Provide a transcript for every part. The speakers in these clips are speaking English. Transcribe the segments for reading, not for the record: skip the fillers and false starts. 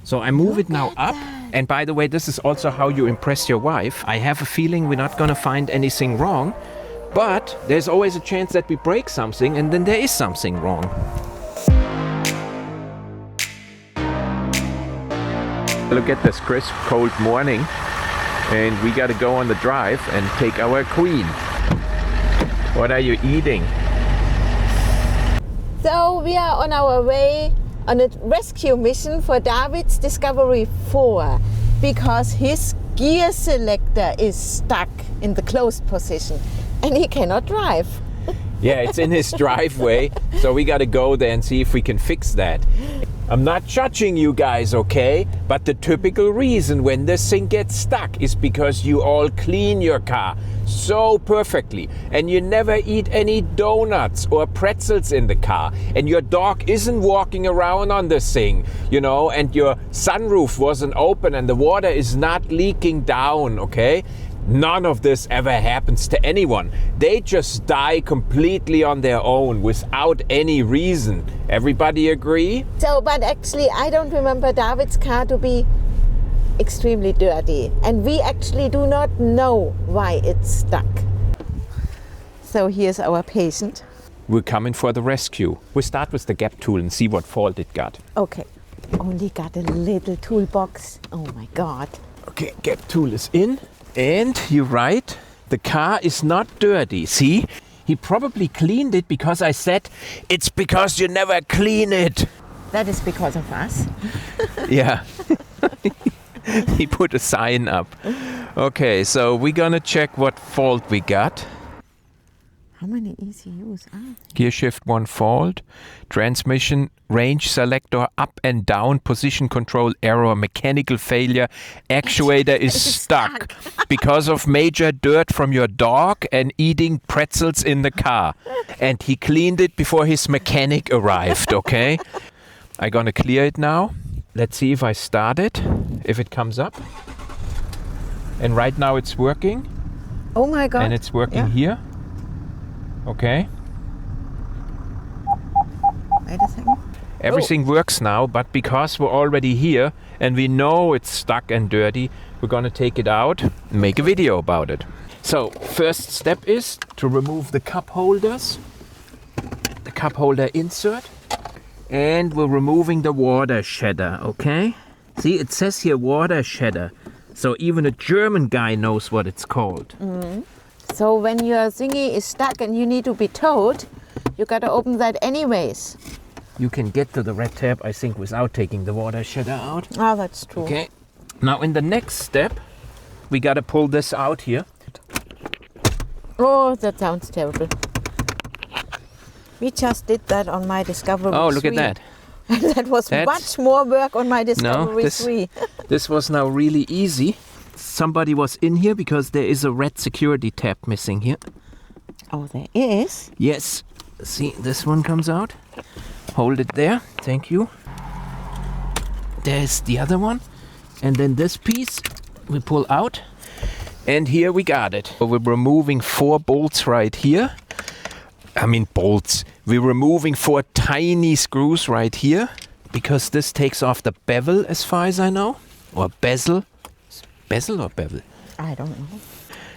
So I move it now up. And by the way, this is also how you impress your wife. I have a feeling we're not gonna find anything wrong, but there's always a chance that we break something and then there is something wrong. Look at this crisp, cold morning, and we gotta go on the drive and take our queen. What are you eating? So we are on our way on a rescue mission for David's Discovery 4 because his gear selector is stuck in the closed position and he cannot drive. Yeah, it's in his driveway, so we gotta go there and see if we can fix that. I'm not judging you guys, okay? But the typical reason when this thing gets stuck is because you all clean your car so perfectly and you never eat any donuts or pretzels in the car and your dog isn't walking around on this thing, you know, and your sunroof wasn't open and the water is not leaking down, okay? None of this ever happens to anyone. They just die completely on their own without any reason. Everybody agree? So, but actually I don't remember David's car to be extremely dirty and we actually do not know why it's stuck. So here's our patient. We're coming for the rescue. We start with the GAP tool and see what fault it got. Okay, only got a little toolbox. Oh my God. Okay, GAP tool is in. And you're right, the car is not dirty. See, he probably cleaned it because I said, it's because you never clean it. That is because of us. Yeah, he put a sign up. Okay, so we're gonna check what fault we got. How many ECUs are there? Gear shift 1 fault, transmission range selector up and down, position control error, mechanical failure, actuator is stuck because of major dirt from your dog and eating pretzels in the car. And he cleaned it before his mechanic arrived, okay? I'm gonna clear it now. Let's see if I start it, if it comes up. And right now it's working. Oh my God. And it's working here. Okay. Wait a second. Everything works now, but because we're already here and we know it's stuck and dirty, we're gonna take it out and make a video about it. So, first step is to remove the cup holders, the cup holder insert, and we're removing the water shedder, okay? See, it says here water shedder, so even a German guy knows what it's called. Mm-hmm. So when your thingy is stuck and you need to be towed, you gotta open that anyways. You can get to the red tab, I think, without taking the water shedder out. Oh, that's true. Okay. Now in the next step, we gotta pull this out here. Oh, that sounds terrible. We just did that on my Discovery 3. Oh, look at that. That was much more work on my Discovery 3. This was now really easy. Somebody was in here because there is a red security tab missing here. Oh, there is? Yes. See, this one comes out. Hold it there. Thank you. There's the other one. And then this piece we pull out. And here we got it. So we're removing 4 bolts right here. I mean bolts. We're removing 4 tiny screws right here because this takes off the bevel as far as I know. Or bezel. Bezel or bevel? I don't know.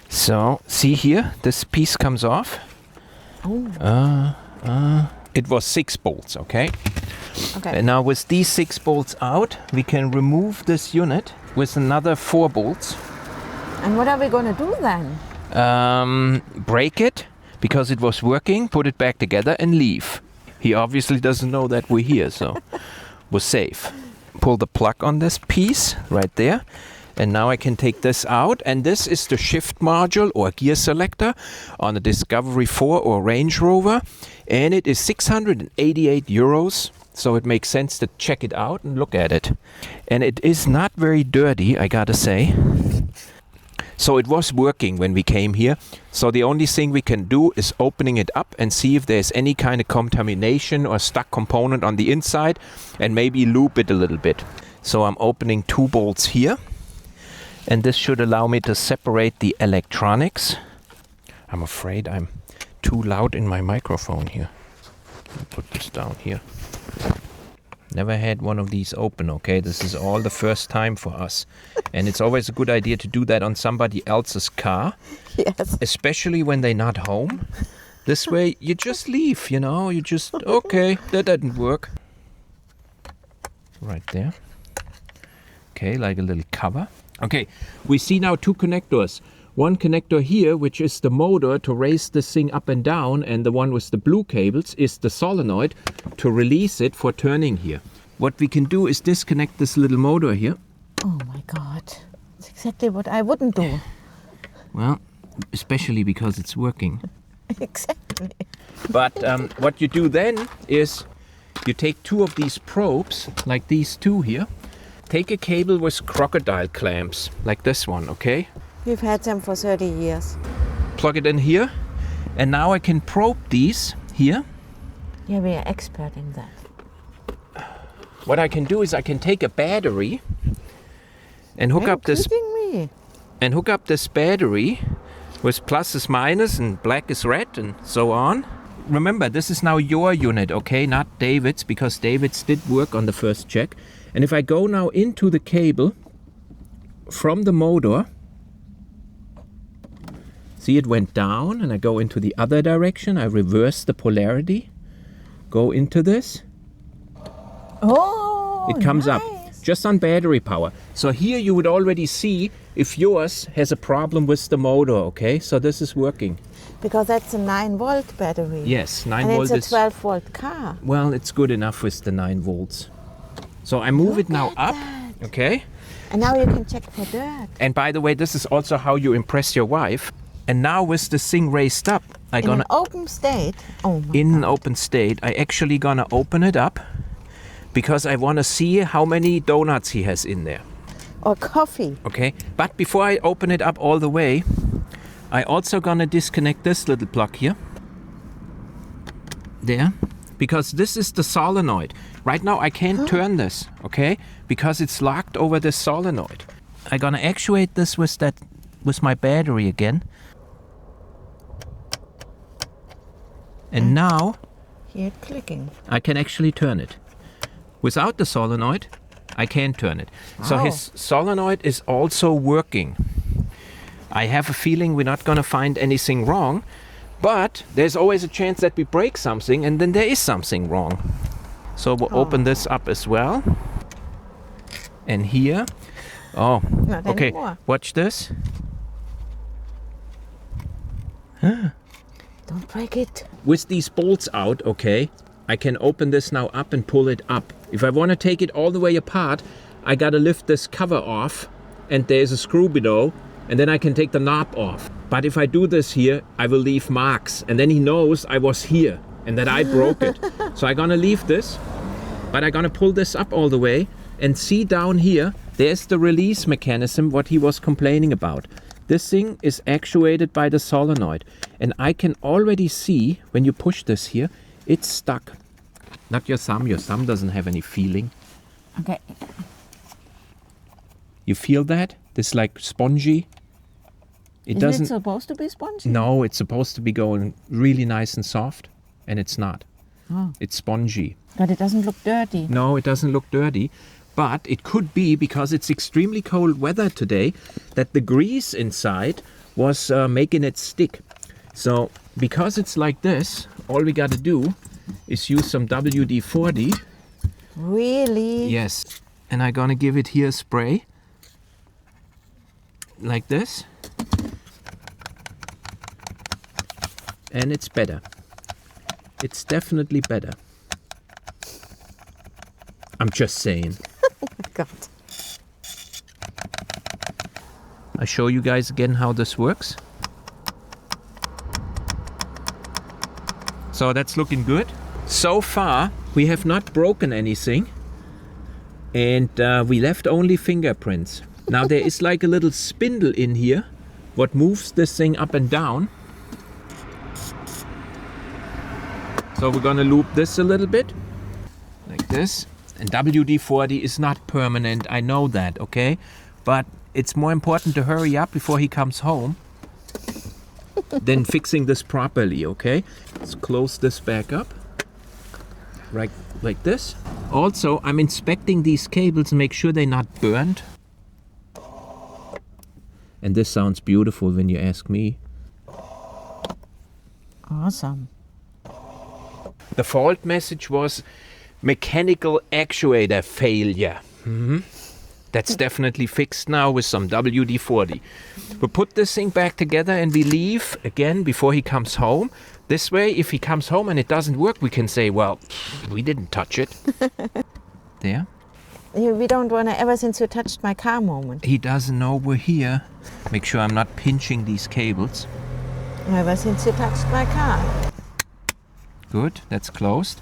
So, see here, this piece comes off. Oh. It was 6 bolts, okay? Okay. And now with these 6 bolts out, we can remove this unit with another 4 bolts. And what are we going to do then? Break it, because it was working, put it back together and leave. He obviously doesn't know that we're here, so we're safe. Pull the plug on this piece right there. And now I can take this out, and this is the shift module or gear selector on a Discovery 4 or Range Rover, and it is 688 euros, so it makes sense to check it out and look at it. And it is not very dirty, I gotta say. So it was working when we came here, so the only thing we can do is opening it up and see if there's any kind of contamination or stuck component on the inside, and maybe loop it a little bit. So I'm opening 2 bolts here. And this should allow me to separate the electronics. I'm afraid I'm too loud in my microphone here. Put this down here. Never had one of these open, okay? This is all the first time for us. And it's always a good idea to do that on somebody else's car. Yes. Especially when they're not home. This way, you just leave, you know? You just, okay, that didn't work. Right there. Okay, like a little cover. Okay, we see now two connectors. One connector here, which is the motor to raise this thing up and down, and the one with the blue cables is the solenoid to release it for turning here. What we can do is disconnect this little motor here. Oh my God. That's exactly what I wouldn't do. Well, especially because it's working. Exactly. But what you do then is you take two of these probes, like these two here. Take a cable with crocodile clamps, like this one, okay? We've had them for 30 years. Plug it in here, and now I can probe these here. Yeah, we are expert in that. What I can do is I can take a battery and hook up this battery with plus is minus and black is red and so on. Remember, this is now your unit, okay? Not David's, because David's did work on the first check. And if I go now into the cable from the motor, see, it went down, and I go into the other direction. I reverse the polarity, go into this. Oh, it comes nice. up just on battery power. So here you would already see if yours has a problem with the motor, okay? So this is working. Because that's a 9-volt battery. Yes, 9 and volt it's a 12-volt car. Well, it's good enough with the 9 volts. So I move it now up, okay? And now you can check for dirt. And by the way, this is also how you impress your wife. And now with this thing raised up, In an open state? Oh my in God. an open state, I actually gonna open it up because I wanna see how many donuts he has in there. Or coffee. Okay, but before I open it up all the way, I also gonna disconnect this little plug here. There. Because this is the solenoid. Right now I can't turn this, okay? Because it's locked over the solenoid. I'm gonna actuate this with my battery again. And now Here it's clicking. I can actually turn it. Without the solenoid, I can't turn it. So Wow. his solenoid is also working. I have a feeling we're not gonna find anything wrong, but there's always a chance that we break something and then there is something wrong. So we'll open this up as well. And here, Not okay, anymore. watch this. Don't break it. With these bolts out, okay, I can open this now up and pull it up. If I want to take it all the way apart, I gotta lift this cover off and there's a screw below, and then I can take the knob off. But if I do this here, I will leave marks, and then he knows I was here and that I broke it. So I'm gonna leave this, but I'm gonna pull this up all the way and see down here, there's the release mechanism, what he was complaining about. This thing is actuated by the solenoid, and I can already see when you push this here, it's stuck. Not your thumb doesn't have any feeling. Okay. You feel that? This like spongy. It Isn't doesn't. it supposed to be spongy? No, it's supposed to be going really nice and soft, and it's not. Oh. It's spongy. But it doesn't look dirty. No, it doesn't look dirty. But it could be, because it's extremely cold weather today, that the grease inside was making it stick. So because it's like this, all we got to do is use some WD-40. Really? Yes. And I'm going to give it here a spray. Like this. And it's better. It's definitely better. I'm just saying. Oh my God. I show you guys again how this works. So that's looking good. So far, we have not broken anything. And we left only fingerprints. Now there is like a little spindle in here, what moves this thing up and down. So we're gonna loop this a little bit, like this. And WD-40 is not permanent, I know that, okay? But it's more important to hurry up before he comes home than fixing this properly, okay? Let's close this back up. like this. Also, I'm inspecting these cables, make sure they're not burned. And this sounds beautiful when you ask me. Awesome. The fault message was mechanical actuator failure. That's definitely fixed now with some WD-40. We put this thing back together and we leave again before he comes home. This way, if he comes home and it doesn't work, we can say, well, we didn't touch it. There. We don't want to ever since you touched my car moment. He doesn't know we're here. Make sure I'm not pinching these cables. Ever since you touched my car. Good, that's closed.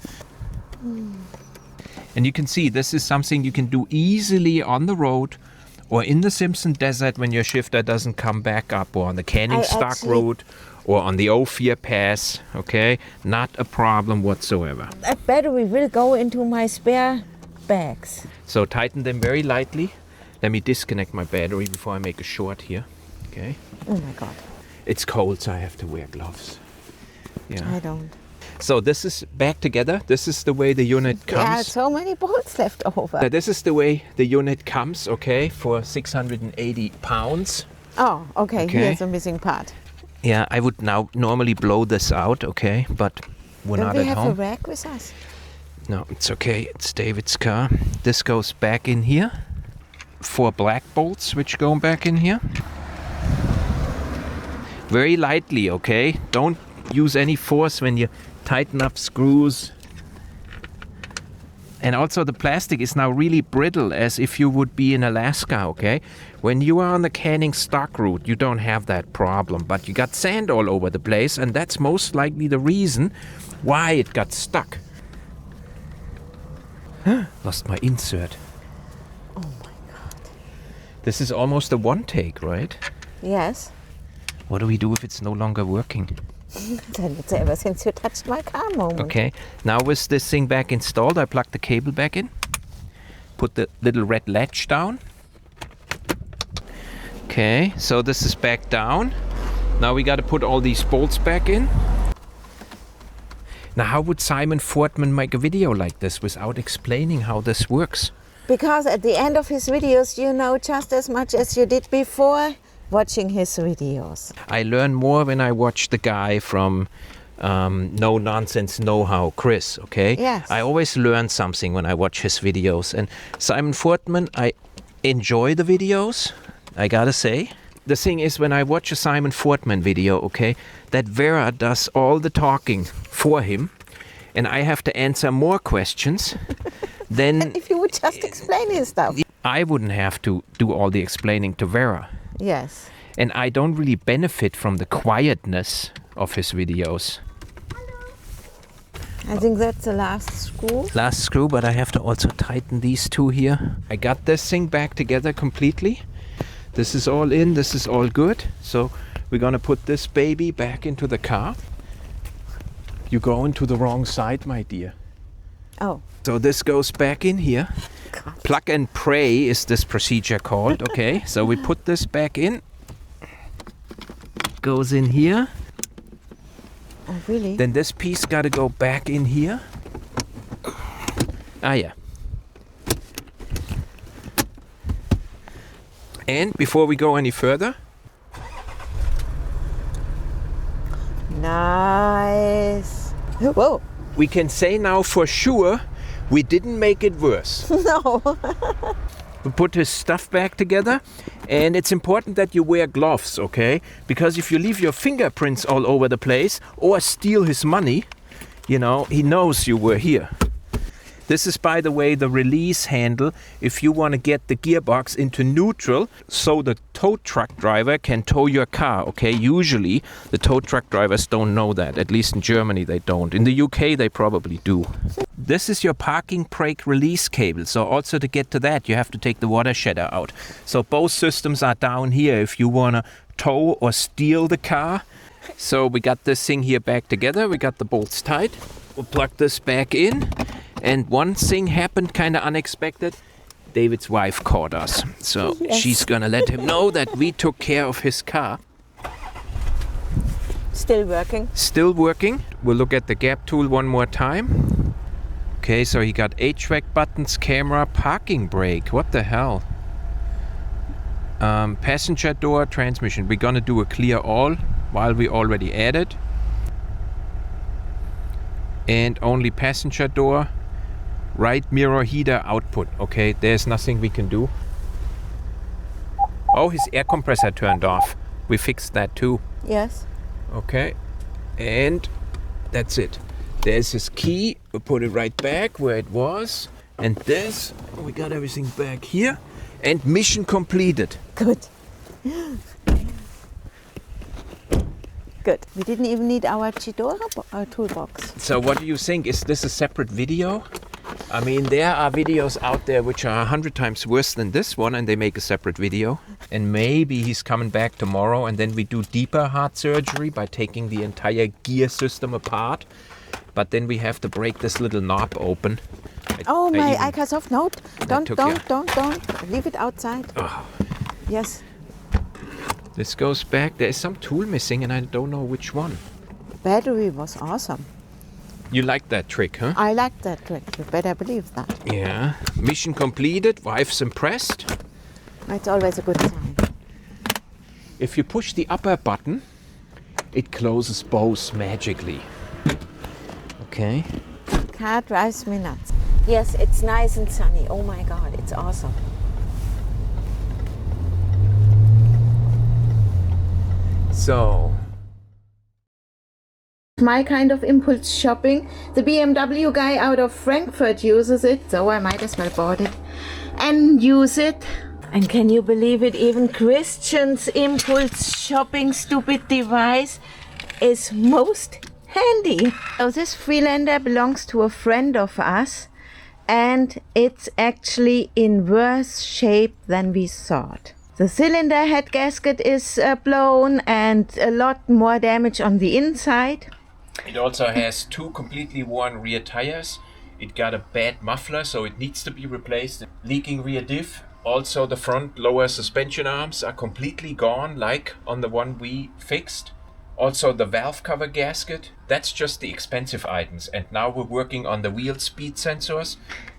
And you can see this is something you can do easily on the road or in the Simpson Desert when your shifter doesn't come back up, or on the Canning Stock Road or on the Ophir Pass, okay? Not a problem whatsoever. That battery will go into my spare bags. So tighten them very lightly. Let me disconnect my battery before I make a short here, okay? Oh my God. It's cold, so I have to wear gloves. Yeah. I don't. So this is back together. This is the way the unit comes. There are so many bolts left over. This is the way the unit comes, okay, for 680 pounds. Oh, okay. Here's a missing part. Yeah, I would now normally blow this out, okay, but we're not at home. Don't we have a rack with us? No, it's okay. It's David's car. This goes back in here. 4 black bolts which go back in here. Very lightly, okay? Don't use any force when you tighten up screws. And also the plastic is now really brittle, as if you would be in Alaska, okay? When you are on the Canning Stock route, you don't have that problem, but you got sand all over the place, and that's most likely the reason why it got stuck. Lost my insert. Oh my God. This is almost a one take, right? Yes. What do we do if it's no longer working? Then it's ever since you touched my car moment. Okay, now with this thing back installed, I plug the cable back in. Put the little red latch down. Okay, so this is back down. Now we got to put all these bolts back in. Now how would Simon Fortman make a video like this without explaining how this works? Because at the end of his videos, you know just as much as you did before watching his videos. I learn more when I watch the guy from No Nonsense Know-How, Chris, okay? Yes. I always learn something when I watch his videos. And Simon Fortman, I enjoy the videos, I gotta say. The thing is, when I watch a Simon Fortman video, okay, that Vera does all the talking for him, and I have to answer more questions than... If you would just explain his stuff. I wouldn't have to do all the explaining to Vera. Yes. And I don't really benefit from the quietness of his videos. I think that's the last screw. Last screw, but I have to also tighten these two here. I got this thing back together completely. This is all in, this is all good. So we're gonna put this baby back into the car. You're going to the wrong side, my dear. Oh. So this goes back in here. God. Plug and pray is this procedure called, okay? So we put this back in. Goes in here. Oh, really? Then this piece got to go back in here. Ah, yeah. And before we go any further, nice. Whoa. we can say now for sure we didn't make it worse. No. We put his stuff back together, and it's important that you wear gloves, okay? Because if you leave your fingerprints all over the place or steal his money, you know, he knows you were here. This is, by the way, the release handle if you want to get the gearbox into neutral so the tow truck driver can tow your car, okay? Usually the tow truck drivers don't know that. At least in Germany they don't. In the UK they probably do. This is your parking brake release cable. So also to get to that you have to take the water shedder out. So both systems are down here if you want to tow or steal the car. So we got this thing here back together. We got the bolts tight. We'll plug this back in. And one thing happened kind of unexpected. David's wife called us. So yes. She's going to let him know that we took care of his car. Still working. Still working. We'll look at the GAP tool one more time. Okay, so he got HVAC buttons, camera, parking brake. What the hell? Passenger door, transmission. We're gonna do a clear all while we already added. And only passenger door, right mirror heater output. Okay, there's nothing we can do. Oh, his air compressor turned off. We fixed that too. Yes. Okay, and that's it. There's his key. We put it right back where it was. And this, we got everything back here. And mission completed. Good. Good. We didn't even need our Chidora toolbox. So what do you think? Is this a separate video? I mean, there are videos out there which are 100 times worse than this one, and they make a separate video. And maybe he's coming back tomorrow, and then we do deeper heart surgery by taking the entire gear system apart. But then we have to break this little knob open. Oh, my Icasoft, no. Don't. Leave it outside. Oh. Yes. This goes back. There is some tool missing, and I don't know which one. Battery was awesome. You like that trick, huh? I like that trick. You better believe that. Yeah. Mission completed. Wife's impressed. It's always a good sign. If you push the upper button, it closes both magically. Okay. Car drives me nuts. Yes, it's nice and sunny. Oh my God, it's awesome. So. My kind of impulse shopping. The BMW guy out of Frankfurt uses it, so I might as well bought it and use it. And can you believe it? Even Christian's impulse shopping stupid device is most handy. So this Freelander belongs to a friend of us, and it's actually in worse shape than we thought. The cylinder head gasket is blown and a lot more damage on the inside. It also has 2 completely worn rear tires. It got a bad muffler, so it needs to be replaced. Leaking rear diff. Also the front lower suspension arms are completely gone, like on the one we fixed. Also the valve cover gasket. That's just the expensive items. And now we're working on the wheel speed sensors.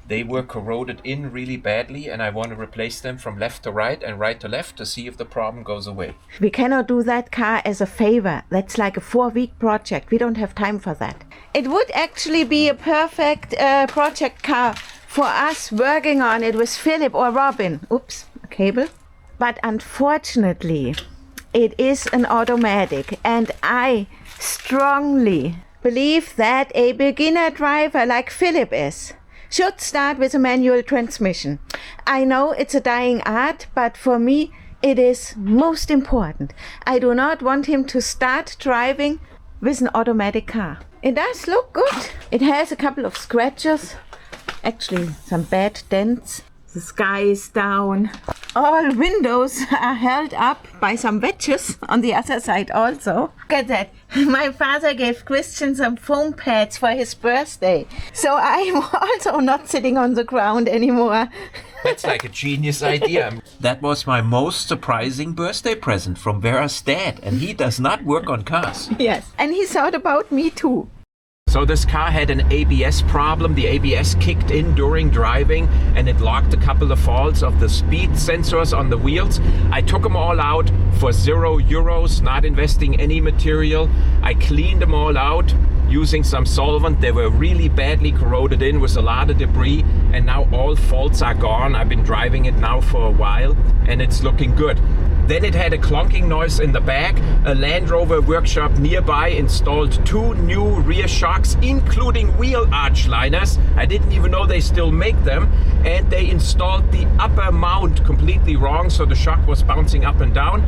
They were corroded in really badly, and I want to replace them from left to right and right to left to see if the problem goes away. We cannot do that car as a favor. That's like a 4-week project. We don't have time for that. It would actually be a perfect project car for us working on it with Philip or Robin. Oops, a cable. But unfortunately, it is an automatic, and I strongly believe that a beginner driver like Philip is should start with a manual transmission. I know it's a dying art, but for me it is most important. I do not want him to start driving with an automatic car. It does look good. It has a couple of scratches, actually some bad dents. The sky is down. All windows are held up by some wedges on the other side also. Look at that. My father gave Christian some foam pads for his birthday. So I'm also not sitting on the ground anymore. That's like a genius idea. That was my most surprising birthday present from Vera's dad, and he does not work on cars. Yes, and he thought about me too. So this car had an ABS problem. The ABS kicked in during driving, and it locked a couple of faults of the speed sensors on the wheels. I took them all out for €0, not investing any material. I cleaned them all out using some solvent. They were really badly corroded in with a lot of debris, and now all faults are gone. I've been driving it now for a while, and it's looking good. Then it had a clunking noise in the back. A Land Rover workshop nearby installed 2 new rear shocks, including wheel arch liners. I didn't even know they still make them. And they installed the upper mount completely wrong, so the shock was bouncing up and down.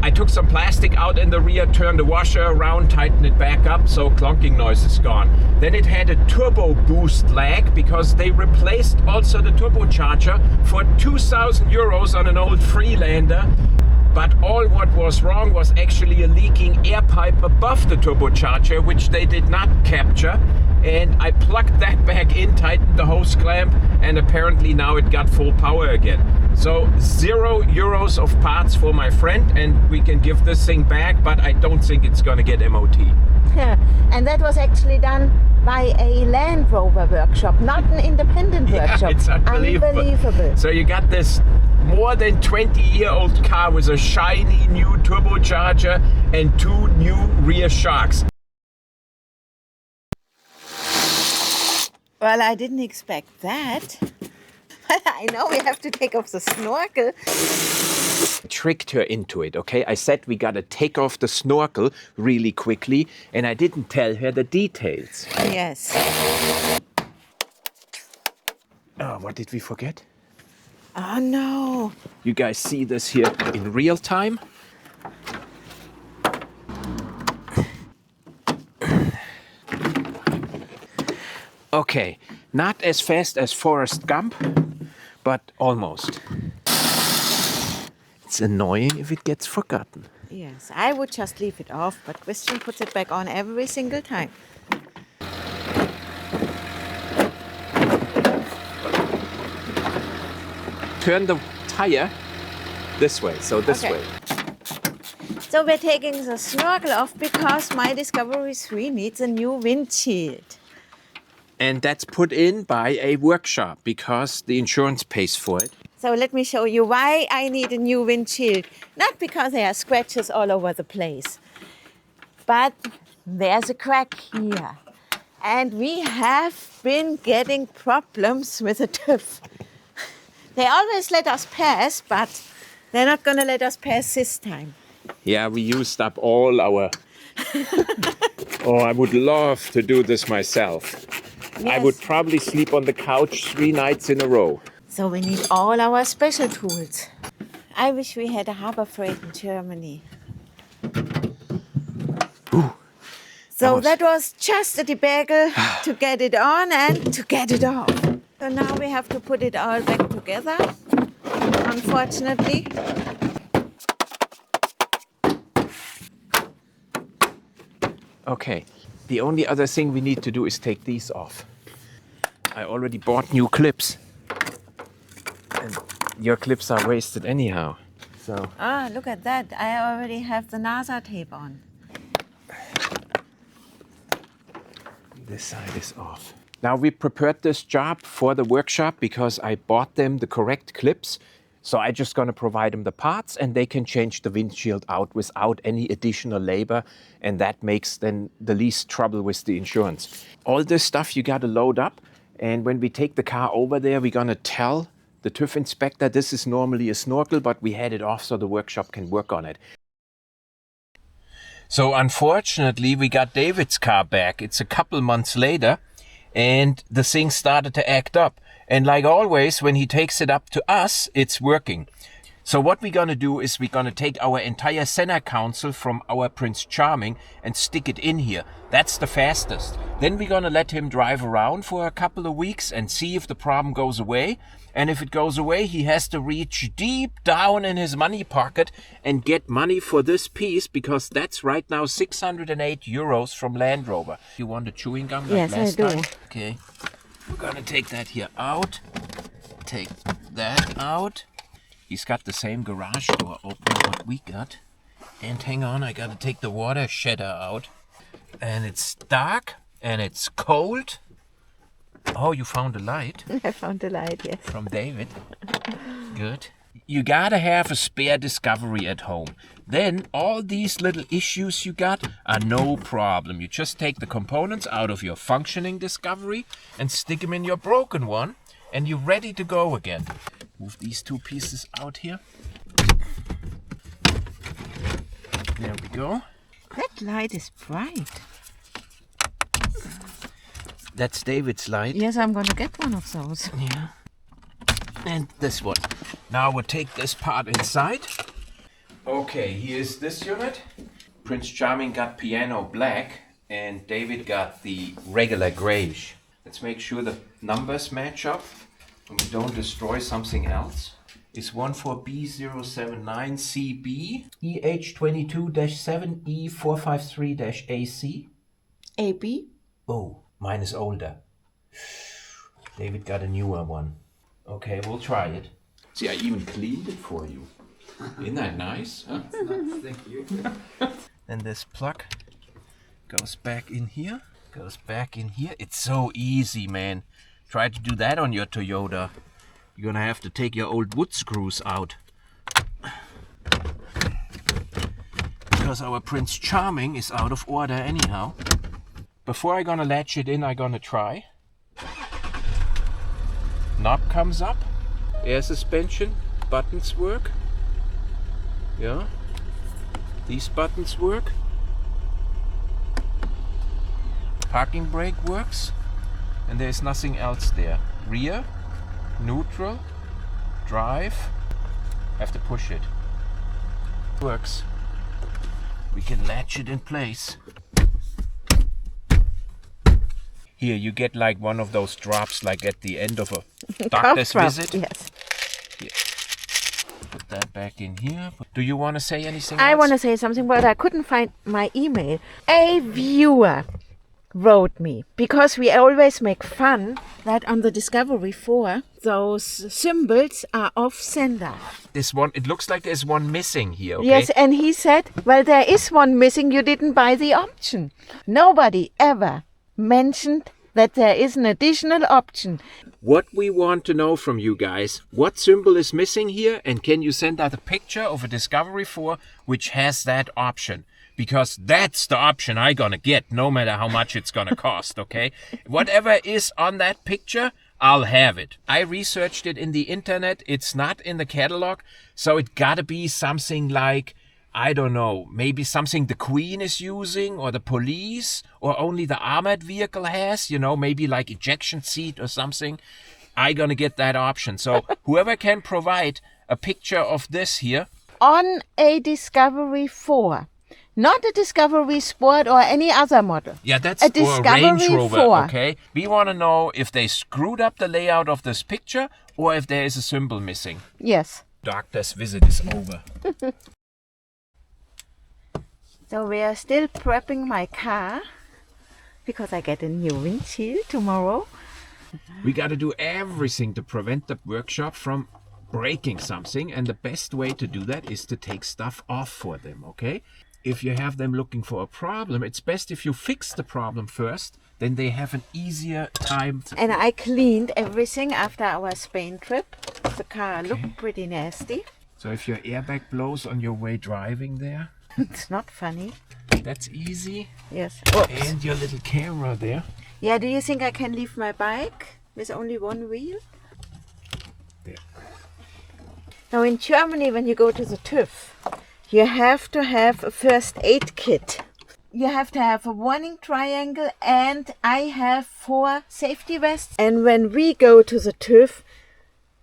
I took some plastic out in the rear, turned the washer around, tightened it back up, so clunking noise is gone. Then it had a turbo boost lag because they replaced also the turbocharger for €2,000 on an old Freelander. But all what was wrong was actually a leaking air pipe above the turbocharger, which they did not capture. And I plugged that back in, tightened the hose clamp, and apparently now it got full power again. So €0 of parts for my friend, and we can give this thing back, but I don't think it's gonna get MOT. Yeah, and that was actually done by a Land Rover workshop, not an independent workshop. It's unbelievable. Unbelievable. So you got this more than 20-year-old car with a shiny new turbocharger and 2 new rear shocks. Well, I didn't expect that. I know we have to take off the snorkel. Tricked her into it, okay? I said we gotta take off the snorkel really quickly, and I didn't tell her the details. Yes. Oh, what did we forget? Oh no. You guys see this here in real time? Okay, not as fast as Forrest Gump, but almost. It's annoying if it gets forgotten. Yes, I would just leave it off, but Christian puts it back on every single time. Turn the tire this way, so this Okay. way. So we're taking the snorkel off because my Discovery 3 needs a new windshield. And that's put in by a workshop because the insurance pays for it. So let me show you why I need a new windshield. Not because there are scratches all over the place, but there's a crack here. And we have been getting problems with the TÜV. They always let us pass, but they're not going to let us pass this time. Yeah, we used up all our... Oh, I would love to do this myself. I Yes. would probably sleep on the couch 3 nights in a row. So we need all our special tools. I wish we had a harbor freight in Germany. So that was just a debacle to get it on and to get it off. So now we have to put it all back together, unfortunately. Okay, the only other thing we need to do is take these off. I already bought new clips. And your clips are wasted anyhow. So Ah, look at that. I already have the NASA tape on. this side is off. Now we prepared this job for the workshop because I bought them the correct clips. So I'm just going to provide them the parts and they can change the windshield out without any additional labor. And that makes then the least trouble with the insurance. All this stuff you got to load up. And when we take the car over there, we're going to tell the TÜV inspector this is normally a snorkel, but we had it off so the workshop can work on it. So unfortunately, we got David's car back. It's a couple months later and the thing started to act up. And like always, when he takes it up to us, it's working. So what we're going to do is we're going to take our entire center console from our Prince Charming and stick it in here. That's the fastest. Then we're going to let him drive around for a couple of weeks and see if the problem goes away. And if it goes away, he has to reach deep down in his money pocket and get money for this piece because that's right now 608 euros from Land Rover. You want a chewing gum like Yes, last I do. time? Okay. We're going to take that here out. Take that out. He's got the same garage door open what we got. And hang on, I gotta take the water shedder out. And it's dark and it's cold. Oh, you found a light I found the light, yes. from David. Good. You gotta have a spare Discovery at home. Then all these little issues you got are no problem. You just take the components out of your functioning Discovery and stick them in your broken one and you're ready to go again. Move these 2 pieces out here. There we go. That light is bright. That's David's light. Yes, I'm going to get one of those. Yeah. And this one. Now we'll take this part inside. Okay, here's this unit. Prince Charming got piano black and David got the regular grayish. Let's make sure the numbers match up and we don't destroy something else. Is 14B079CB EH22-7E453-AC. AB? Oh, mine is older. David got a newer one. Okay, we'll try it. See, I even cleaned it for you. Isn't that nice? Huh? Thank you. Then this plug goes back in here. Goes back in here. It's so easy, man. Try to do that on your Toyota. You're gonna have to take your old wood screws out. Because our Prince Charming is out of order anyhow. Before I'm gonna latch it in, I'm gonna try. Knob comes up. Air suspension. Buttons work. Yeah. These buttons work. Parking brake works. And there's nothing else there. Rear. Neutral. Drive. Have to push it. Works. We can latch it in place. Here you get like one of those drops like at the end of a doctor's visit. Yes. Here. Put that back in here. Do you want to say anything I else? want to say something, but I couldn't find my email. A viewer wrote me, because we always make fun that on the Discovery 4 those symbols are off center. This one, it looks like there's one missing here, okay? Yes, and he said, well, there is one missing, you didn't buy the option. Nobody ever mentioned that there is an additional option. What we want to know from you guys, what symbol is missing here, and can you send out a picture of a Discovery 4 which has that option? Because that's the option I'm gonna get, no matter how much it's gonna cost, okay? Whatever is on that picture, I'll have it. I researched it in the internet, it's not in the catalog, so it gotta be something like, I don't know, maybe something the Queen is using, or the police, or only the armored vehicle has, you know, maybe like ejection seat or something. I'm gonna get that option. So whoever can provide a picture of this here. On a Discovery 4. Not a Discovery Sport or any other model. Yeah, that's a or a Discovery Range Rover, 4. okay? We want to know if they screwed up the layout of this picture or if there is a symbol missing. Yes. Doctor's visit is over. So we are still prepping my car because I get a new windshield tomorrow. We got to do everything to prevent the workshop from breaking something, and the best way to do that is to take stuff off for them, okay? If you have them looking for a problem, it's best if you fix the problem first, then they have an easier time. And I cleaned everything after our Spain trip. The car looked pretty nasty. So if your airbag blows on your way driving there, It's not funny. that's easy. Yes. And your little camera there. Yeah, do you think I can leave my bike with only one wheel? There. Now in Germany, when you go to the TÜV, you have to have a first aid kit. You have to have a warning triangle, and I have 4 safety vests. And when we go to the TÜV,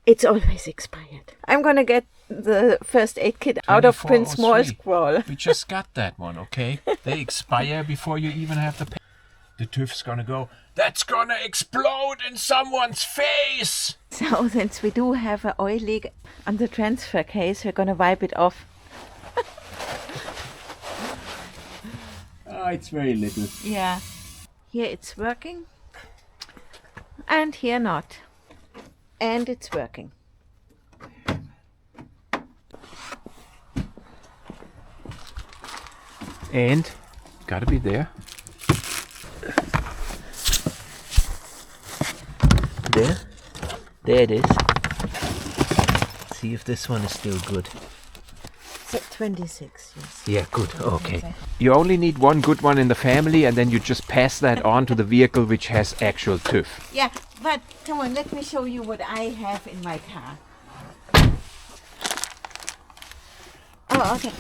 it's always expired. I'm gonna get the first aid kit out of Prince 2403. Maul's scroll. We just got that one, okay? They expire before you even have to pay. The TÜV's gonna go, that's gonna explode in someone's face! So since we do have an oil leak on the transfer case, we're gonna wipe it off. Oh, it's very little. Yeah. Here it's working. And here not. And it's working. And, gotta be there. There. There it is. See if this one is still good. 26, yes. Yeah, good. Okay. You only need one good one in the family, and then you just pass that on to the vehicle which has actual TÜV. Yeah, but come on, let me show you what I have in my car. Oh, okay.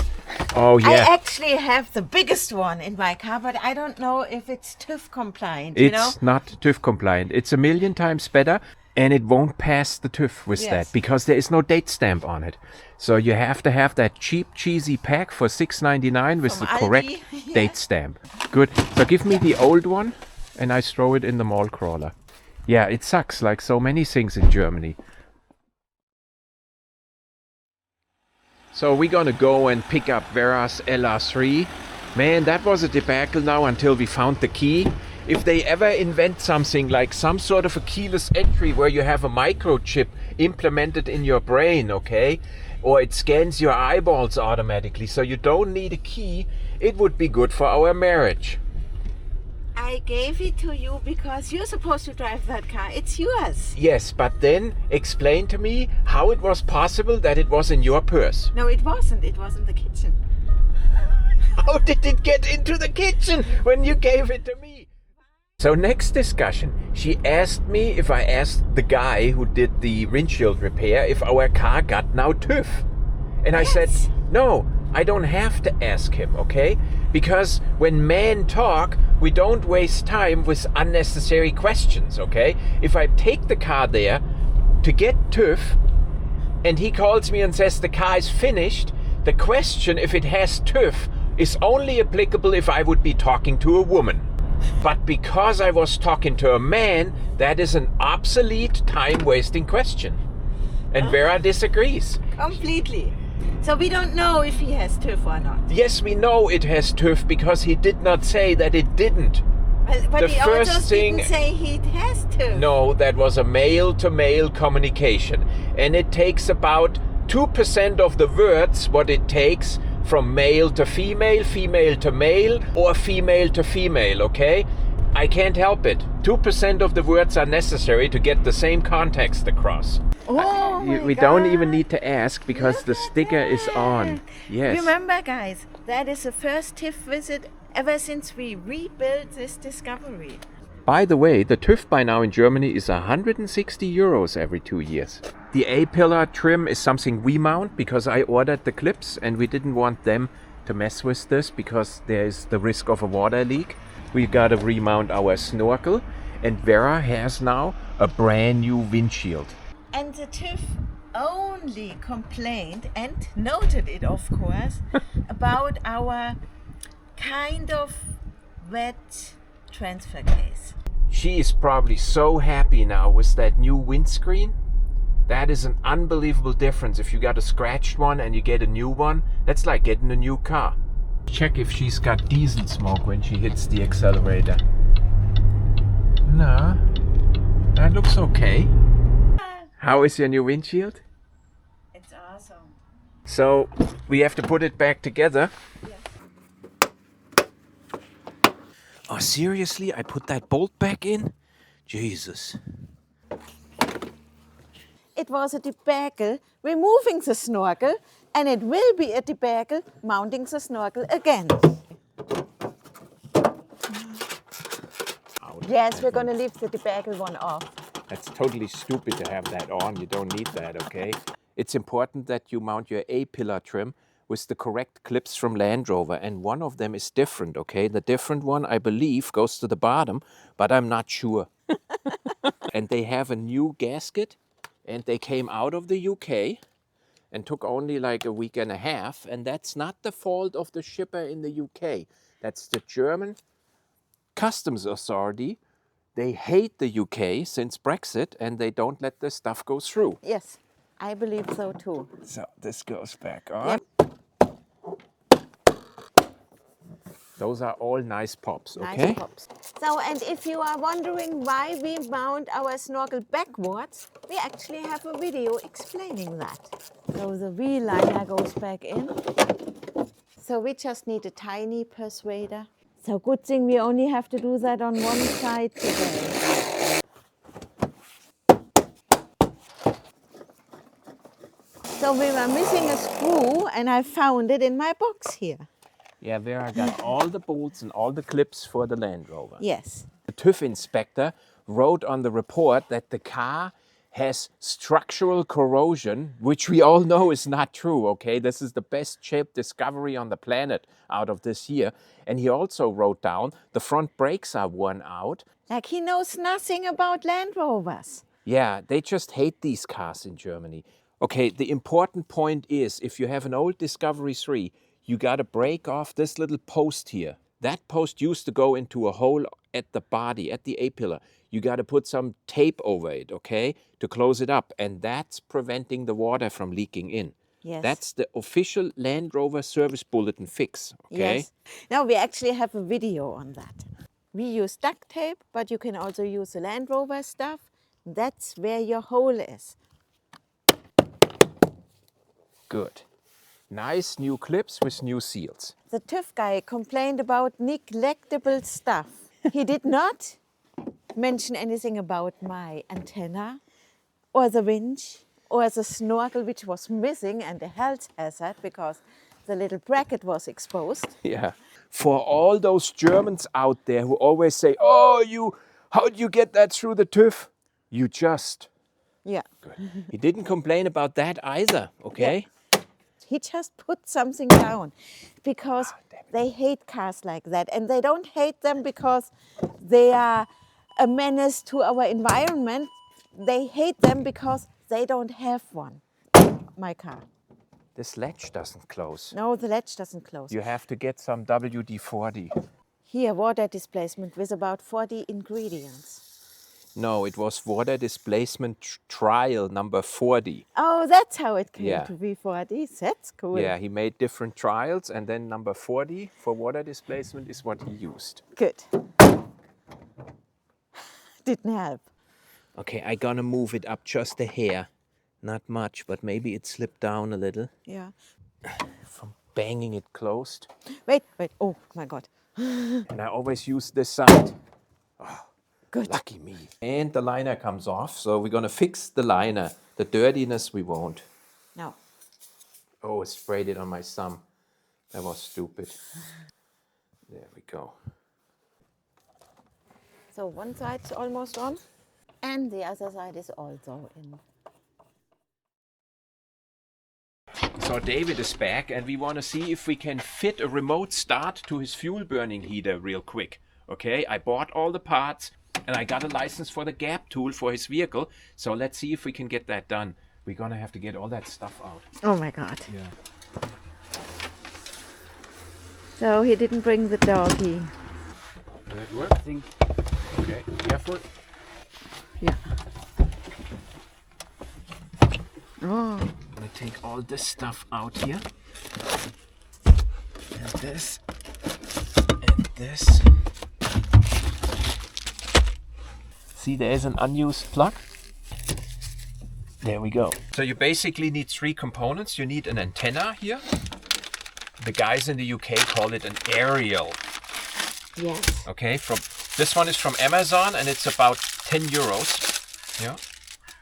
Oh, I yeah. actually have the biggest one in my car, but I don't know if it's TÜV compliant, you know? It's not TÜV compliant. It's a million times better, and it won't pass the TÜV with Yes. that because there is no date stamp on it. So you have to have that cheap, cheesy pack for $6.99 with From the Aldi, correct yeah. date stamp. Good. So give me the old one, and I throw it in the mall crawler. Yeah, it sucks like so many things in Germany. So we're gonna go and pick up Vera's LR3. Man, that was a debacle now until we found the key. If they ever invent something like some sort of a keyless entry where you have a microchip implemented in your brain, okay? Or it scans your eyeballs automatically so you don't need a key, it would be good for our marriage. I gave it to you because you're supposed to drive that car. It's yours. Yes, but then explain to me how it was possible that it was in your purse. No, it wasn't. It was in the kitchen. How did it get into the kitchen when you gave it to me? So next discussion, she asked me if I asked the guy who did the windshield repair if our car got now TÜV. And I said, no, I don't have to ask him, okay? Because when men talk, we don't waste time with unnecessary questions, okay? If I take the car there to get TÜV and he calls me and says the car is finished, the question if it has TÜV is only applicable if I would be talking to a woman. But because I was talking to a man, that is an obsolete, time-wasting question. And Vera disagrees. Completely. So we don't know if he has TÜV or not. Yes, we know it has TÜV because he did not say that it didn't. But The he first also thing- didn't say he has TÜV. No, that was a male-to-male communication. And it takes about 2% of the words what it takes from male to female, female to male, or female to female, okay? I can't help it. 2% of the words are necessary to get the same context across. Oh my We God. don't even need to ask because Look the at sticker is on. that. Yes. Remember, guys, that is the first TÜV visit ever since we rebuilt this Discovery. By the way, the TÜV by now in Germany is 160 euros every 2 years. The A-pillar trim is something we mount because I ordered the clips and we didn't want them to mess with this because there is the risk of a water leak. We gotta remount our snorkel, and Vera has now a brand new windshield. And the TÜV only complained, and noted it of course, about our kind of wet transfer case. She is probably so happy now with that new windscreen. That is an unbelievable difference. If you got a scratched one and you get a new one, that's like getting a new car. Check if she's got diesel smoke when she hits the accelerator. No, that looks okay. How is your new windshield? It's awesome. So we have to put it back together. Oh, seriously? I put that bolt back in? Jesus. It was a debacle removing the snorkel, and it will be a debacle mounting the snorkel again. Yes, we're going to leave the debacle one off. That's totally stupid to have that on. You don't need that, okay? It's important that you mount your A-pillar trim with the correct clips from Land Rover, and one of them is different, okay? The different one, I believe, goes to the bottom, but I'm not sure. And they have a new gasket, and they came out of the UK and took only like a week and a half, and that's not the fault of the shipper in the UK. That's the German Customs Authority. They hate the UK since Brexit, and they don't let the stuff go through. Yes, I believe so too. So this goes back on. Yep. Those are all nice pops, okay? Nice pops. So, and if you are wondering why we mount our snorkel backwards, we actually have a video explaining that. So the wheel liner goes back in. So we just need a tiny persuader. So good thing we only have to do that on one side today. So we were missing a screw, and I found it in my box here. Yeah, Vera got all the bolts and all the clips for the Land Rover. Yes. The TÜV inspector wrote on the report that the car has structural corrosion, which we all know is not true, okay? This is the best shaped Discovery on the planet out of this year. And he also wrote down the front brakes are worn out. Like he knows nothing about Land Rovers. Yeah, they just hate these cars in Germany. Okay, the important point is if you have an old Discovery 3, you got to break off this little post here. That post used to go into a hole at the body, at the A-pillar. You got to put some tape over it, okay, to close it up. And that's preventing the water from leaking in. Yes. That's the official Land Rover service bulletin fix, okay? Yes. Now we actually have a video on that. We use duct tape, but you can also use the Land Rover stuff. That's where your hole is. Good. Nice new clips with new seals. The TÜV guy complained about neglectable stuff. He did not mention anything about my antenna or the winch or the snorkel, which was missing, and the health hazard because the little bracket was exposed. Yeah. For all those Germans out there who always say, "Oh, how'd you get that through the TÜV?" You just. Yeah. Good. He didn't complain about that either, okay? He just put something down because they hate cars like that. And they don't hate them because they are a menace to our environment. They hate them because they don't have one, my car. This latch doesn't close. No, the latch doesn't close. You have to get some WD-40. Here, water displacement with about 40 ingredients. No, it was water displacement trial number 40. Oh, that's how it came Yeah. to be 40. That's cool. Yeah, he made different trials, and then number 40 for water displacement is what he used. Good. Didn't help. Okay, I'm gonna move it up just a hair. Not much, but maybe it slipped down a little Yeah. from banging it closed. Wait. Oh, my God. And I always use this side. Good. Lucky me. And the liner comes off, so we're gonna fix the liner. The dirtiness we won't. No. Oh, I sprayed it on my thumb. That was stupid. There we go. So one side's almost on, and the other side is also in. So David is back, and we want to see if we can fit a remote start to his fuel burning heater real quick. Okay, I bought all the parts, and I got a license for the GAP tool for his vehicle. So let's see if we can get that done. We're gonna have to get all that stuff out. Oh my God. Yeah. So he didn't bring the doggy. Will that work? Okay, careful. Yeah. Oh. I'm gonna take all this stuff out here. And this. And this. See, there is an unused plug. There we go. So you basically need three components. You need an antenna here. The guys in the UK call it an aerial. Yes. Okay, this one is from Amazon, and it's about 10 euros. Yeah,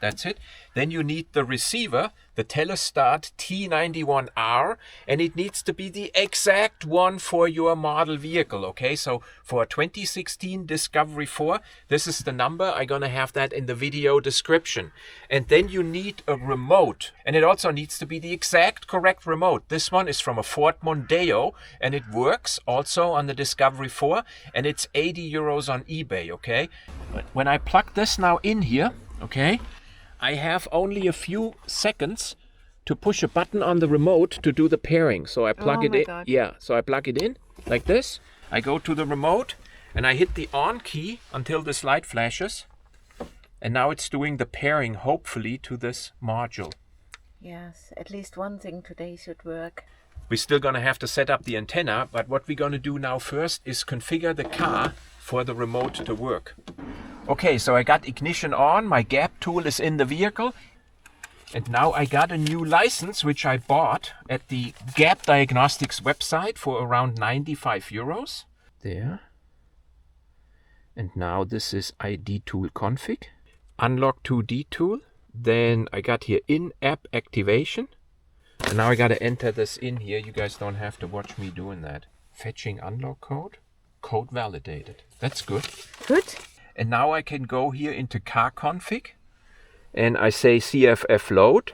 that's it. Then you need the receiver, the Telestart T91R, and it needs to be the exact one for your model vehicle, okay? So for a 2016 Discovery 4, this is the number. I'm gonna have that in the video description. And then you need a remote, and it also needs to be the exact correct remote. This one is from a Ford Mondeo, and it works also on the Discovery 4, and it's 80 euros on eBay, okay? When I plug this now in here, okay, I have only a few seconds to push a button on the remote to do the pairing. So I plug it in. God. Yeah, so I plug it in like this. I go to the remote and I hit the on key until this light flashes. And now it's doing the pairing, hopefully, to this module. Yes, at least one thing today should work. We're still gonna have to set up the antenna, but what we're gonna do now first is configure the car for the remote to work. Okay, so I got ignition on, my GAP tool is in the vehicle, and now I got a new license which I bought at the GAP Diagnostics website for around 95 euros. There. And now this is ID tool config. Unlock 2D tool. Then I got here in-app activation. And now I got to enter this in here. You guys don't have to watch me doing that. Fetching unlock code. Code validated. That's good. Good. And now I can go here into car config. And I say CFF load.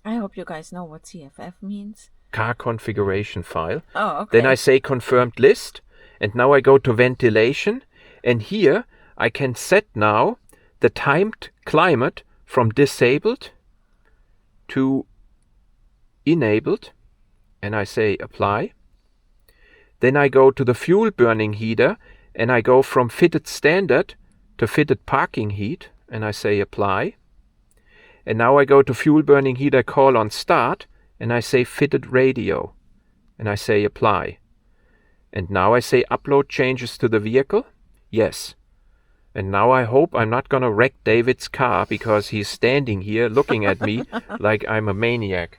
I hope you guys know what CFF means. Car configuration file. Oh, okay. Then I say confirmed list. And now I go to ventilation. And here I can set now the timed climate from disabled to enabled. And I say apply. Then I go to the fuel burning heater and I go from fitted standard to fitted parking heat and I say apply. And now I go to fuel burning heater call on start and I say fitted radio and I say apply. And now I say upload changes to the vehicle. Yes. And now I hope I'm not gonna wreck David's car because he's standing here looking at me like I'm a maniac.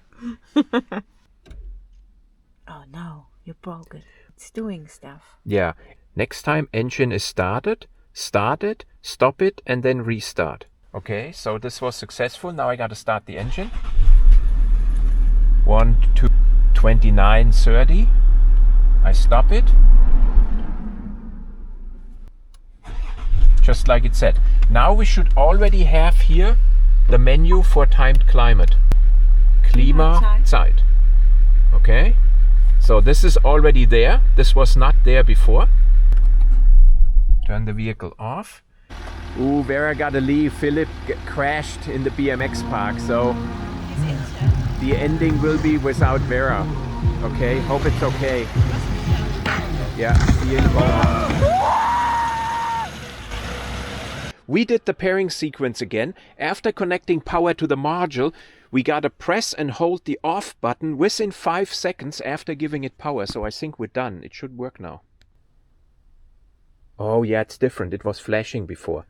Oh no, you broke it. It's doing stuff. Yeah. Next time engine is started, start it, stop it, and then restart. Okay, so this was successful. Now I gotta start the engine. 1, 2, 29, 30. I stop it. Just like it said. Now we should already have here the menu for timed climate. Klimazeit. Okay, so this is already there. This was not there before. Turn the vehicle off. Ooh, Vera gotta leave. Philip crashed in the BMX park, so the ending will be without Vera. Okay, hope it's okay. Yeah, see you in a moment. We did the pairing sequence again. After connecting power to the module, we gotta press and hold the off button within 5 seconds after giving it power. So I think we're done. It should work now. Oh yeah, it's different. It was flashing before.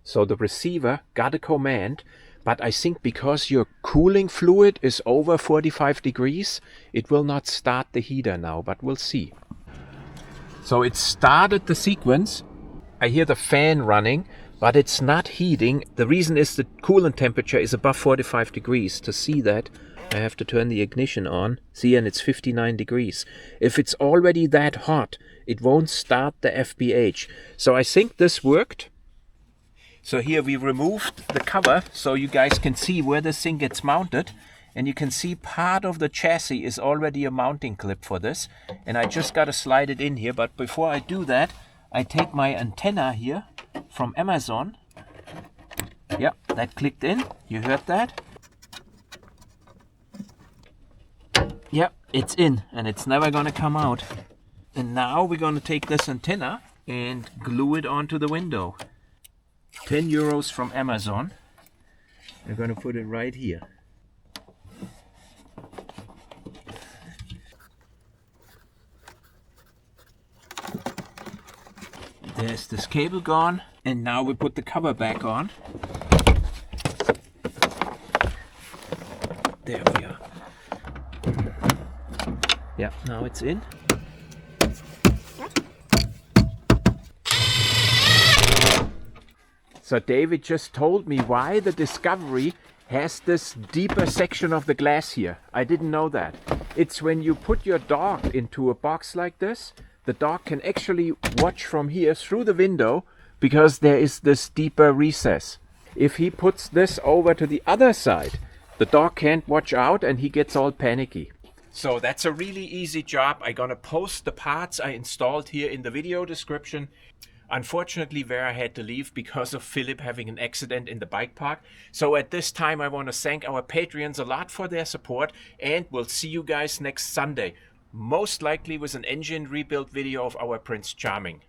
So the receiver got a command, but I think because your cooling fluid is over 45 degrees, it will not start the heater now, but we'll see. So it started the sequence. I hear the fan running, but it's not heating. The reason is the coolant temperature is above 45 degrees. To see that, I have to turn the ignition on. See, and it's 59 degrees. If it's already that hot, it won't start the FPH. So I think this worked. So here we removed the cover so you guys can see where this thing gets mounted. And you can see part of the chassis is already a mounting clip for this. And I just got to slide it in here. But before I do that, I take my antenna here from Amazon. Yeah, that clicked in. You heard that? Yeah, it's in and it's never gonna come out. And now we're gonna take this antenna and glue it onto the window. 10 euros from Amazon. We're gonna put it right here. There's this cable gone, and now we put the cover back on. There we are. Yeah, now it's in. So David just told me why the Discovery has this deeper section of the glass here. I didn't know that. It's when you put your dog into a box like this, the dog can actually watch from here through the window because there is this deeper recess. If he puts this over to the other side, the dog can't watch out and he gets all panicky. So that's a really easy job. I'm gonna post the parts I installed here in the video description. Unfortunately, Vera had to leave because of Philip having an accident in the bike park. So at this time, I want to thank our Patreons a lot for their support, and we'll see you guys next Sunday. Most likely with an engine rebuild video of our Prince Charming.